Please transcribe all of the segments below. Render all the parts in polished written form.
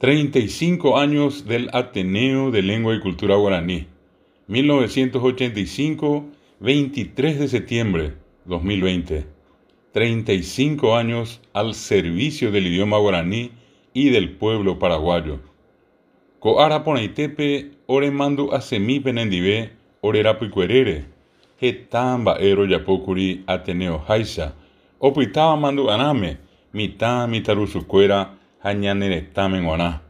35 años del Ateneo de Lengua y Cultura Guaraní. 1985, 23 de septiembre 2020. 35 años al servicio del idioma guaraní y del pueblo paraguayo. Coara ponaitepe ore mandu asemi penendive orera picuerere. Hetamba ero yapokuri Ateneo Haisha. Opitaba mandu aname, mitad mitarusucuera hañaneretamen guaná.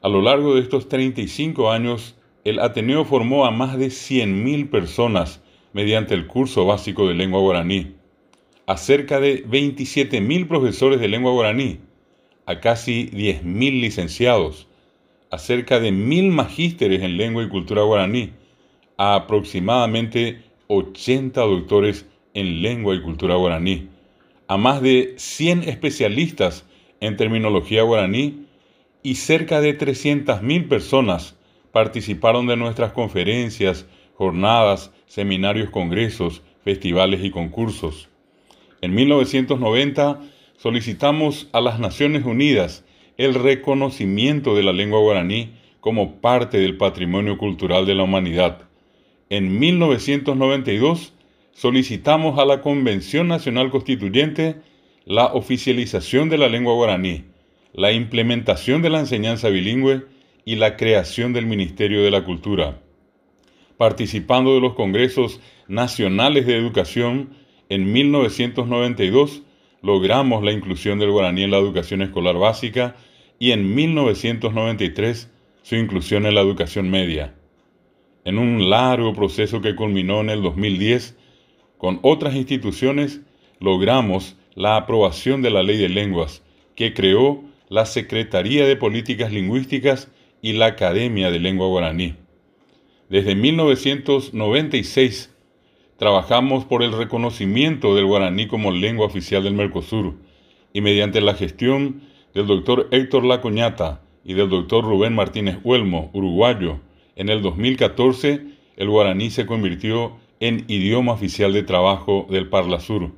A lo largo de estos 35 años, el Ateneo formó a más de 100.000 personas mediante el curso básico de lengua guaraní, a cerca de 27.000 profesores de lengua guaraní, a casi 10.000 licenciados, a cerca de 1.000 magísteres en lengua y cultura guaraní, a aproximadamente 80 doctores en lengua y cultura guaraní, a más de 100 especialistas en terminología guaraní, y cerca de 300.000 personas participaron de nuestras conferencias, jornadas, seminarios, congresos, festivales y concursos. En 1990 solicitamos a las Naciones Unidas el reconocimiento de la lengua guaraní como parte del patrimonio cultural de la humanidad. En 1992 solicitamos a la Convención Nacional Constituyente la oficialización de la lengua guaraní, la implementación de la enseñanza bilingüe y la creación del Ministerio de la Cultura. Participando de los Congresos Nacionales de Educación, en 1992 logramos la inclusión del guaraní en la educación escolar básica y en 1993 su inclusión en la educación media. En un largo proceso que culminó en el 2010, con otras instituciones logramos la aprobación de la Ley de Lenguas, que creó la Secretaría de Políticas Lingüísticas y la Academia de Lengua Guaraní. Desde 1996 trabajamos por el reconocimiento del guaraní como lengua oficial del Mercosur, y mediante la gestión del doctor Héctor Lacoñata y del doctor Rubén Martínez Huelmo, uruguayo, en el 2014 el guaraní se convirtió en idioma oficial de trabajo del Parlasur.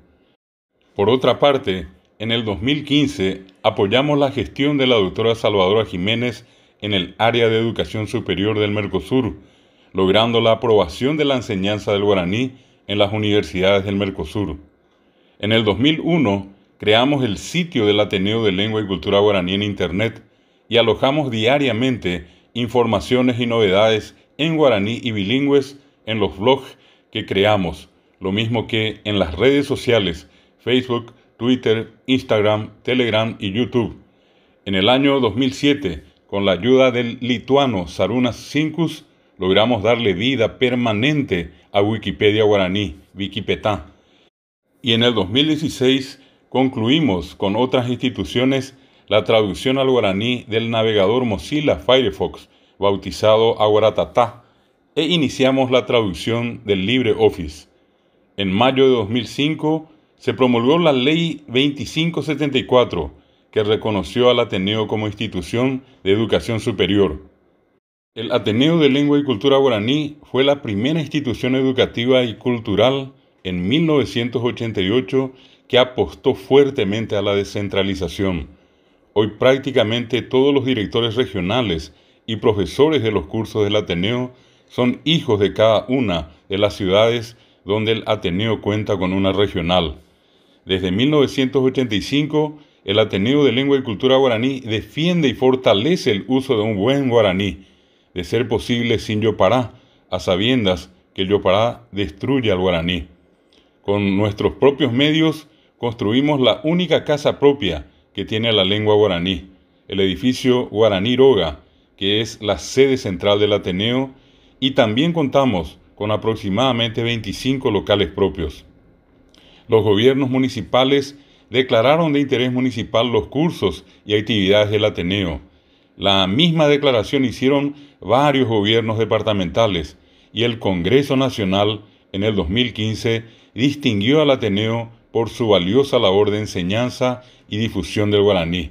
Por otra parte, en el 2015 apoyamos la gestión de la doctora Salvadora Jiménez en el área de educación superior del Mercosur, logrando la aprobación de la enseñanza del guaraní en las universidades del Mercosur. En el 2001 creamos el sitio del Ateneo de Lengua y Cultura Guaraní en Internet y alojamos diariamente informaciones y novedades en guaraní y bilingües en los blogs que creamos, lo mismo que en las redes sociales Facebook, Twitter, Instagram, Telegram y YouTube. En el año 2007, con la ayuda del lituano Šarūnas Šimkus, logramos darle vida permanente a Wikipedia guaraní, Wikipetá. Y en el 2016 concluimos con otras instituciones la traducción al guaraní del navegador Mozilla Firefox, bautizado Aguaratatá, e iniciamos la traducción del LibreOffice. En mayo de 2005 se promulgó la Ley 2574, que reconoció al Ateneo como institución de educación superior. El Ateneo de Lengua y Cultura Guaraní fue la primera institución educativa y cultural en 1988 que apostó fuertemente a la descentralización. Hoy prácticamente todos los directores regionales y profesores de los cursos del Ateneo son hijos de cada una de las ciudades donde el Ateneo cuenta con una regional. Desde 1985, el Ateneo de Lengua y Cultura Guaraní defiende y fortalece el uso de un buen guaraní, de ser posible sin yopará, a sabiendas que el yopará destruye al guaraní. Con nuestros propios medios construimos la única casa propia que tiene la lengua guaraní, el edificio Guaraní Roga, que es la sede central del Ateneo, y también contamos con aproximadamente 25 locales propios. Los gobiernos municipales declararon de interés municipal los cursos y actividades del Ateneo. La misma declaración hicieron varios gobiernos departamentales, y el Congreso Nacional en el 2015 distinguió al Ateneo por su valiosa labor de enseñanza y difusión del guaraní.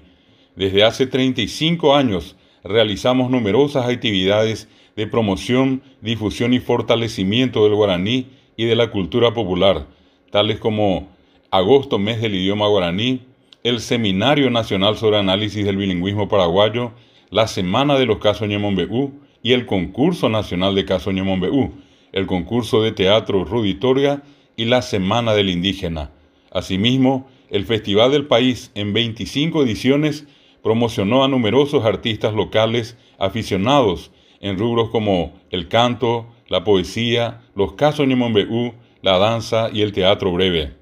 Desde hace 35 años realizamos numerosas actividades de promoción, difusión y fortalecimiento del guaraní y de la cultura popular, tales como Agosto, mes del idioma guaraní, el Seminario Nacional sobre Análisis del Bilingüismo Paraguayo, la Semana de los Casos Ñemombeú y el Concurso Nacional de Casos Ñemombeú, el Concurso de Teatro Ruditoria y la Semana del Indígena. Asimismo, el Festival del País, en 25 ediciones, promocionó a numerosos artistas locales aficionados en rubros como el canto, la poesía, los casos Ñemombeú, la danza y el teatro breve.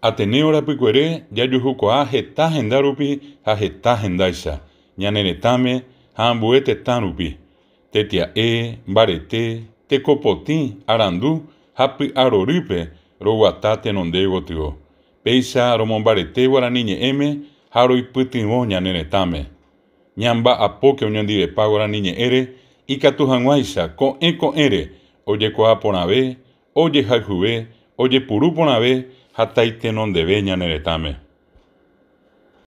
Ateneo Rapicueré, Yayujucoa, Getajen Darupi, Jagetajen Daisa, Ñaneretame, Jambuete Tanupi, Tetiae, Barete, Tecopotí, Arandú, Hapi Aroripe, Roguatate Nondegotio, Peisa, Romombarete, Guaraniñe M, Haroi Putimo, Ñaneretame, Ñamba Apoque, Uñandive Guaraniñe Ere, y Catujanguaisa, con Eco Ere, Oye Coa Ponabe, Oye Jaijuve, Oye Purú Ponabe, Hataite Nondebe Ñaneretame.